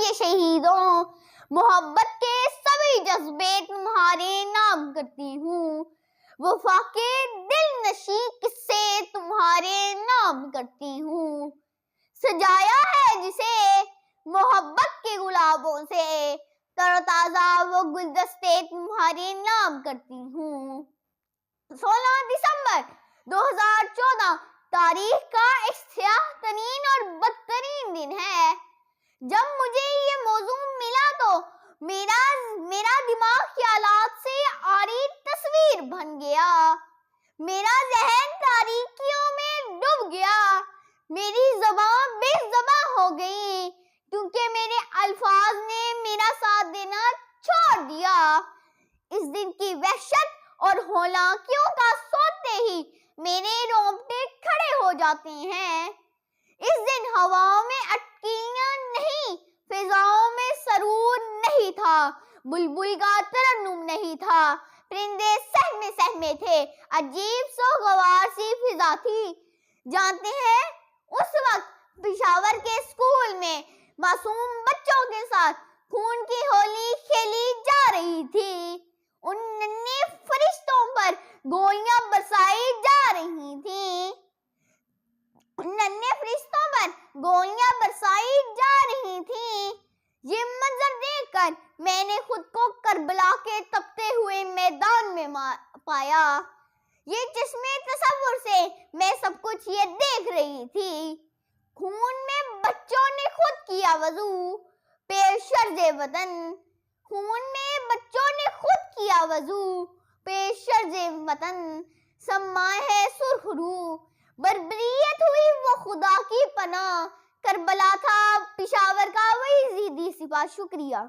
کے شہیدوں، محبت کے سبھی جذبے تمہارے نام کرتی ہوں، وفا کے دل نشیں قصے تمہارے نام کرتی ہوں، سجایا ہے جسے محبت کے گلابوں سے، تر و تازہ وہ گلدستے تمہارے نام کرتی ہوں۔ 16 دسمبر 2014 تاریخ کا ایک سیاہ ترین اور بدترین دن ہے۔ جب مجھے یہ موضوع ملا تو میرا دماغ خیالات سے عاری تصویر بن گیا، میرا ذہن تاریکیوں میں ڈوب گیا، میری زبان بے زباں ہو گئی کیونکہ میرے الفاظ نے میرا ساتھ دینا چھوڑ دیا۔ اس دن کی وحشت اور ہولناکیوں کا سوچتے ہی میرے رونگٹے کھڑے ہو جاتے ہیں۔ اس دن ہواؤں میں اٹکیاں نہیں، فضاؤں میں سرور نہیں تھا، بلبل کا ترنم نہیں تھا، پرندے سہمے تھے، عجیب سوگوار سی فضا تھی۔ جانتے ہیں اس وقت پشاور کے اسکول میں معصوم بچوں کے ساتھ خون کی ہولی کھیلی جا رہی تھی، ان ننھے فرشتوں پر گولیاں برسائی جا رہی تھیں، یہ منظر دیکھ کر میں نے خود کو کربلا کے تپتے ہوئے میدان میں پایا۔ یہ چشمے تصور سے میں سب کچھ یہ دیکھ رہی تھی، خون میں بچوں نے خود کیا وضو، پیش شرج وطن، خون میں بچوں نے خود کیا وضو، پیش شرج وطن، سمائے ہے سرخ رو، بربریت ہوئی وہ خدا کی پناہ، کربلا تھا پشاور کا وہی یزیدی سپاہ۔ شکریہ۔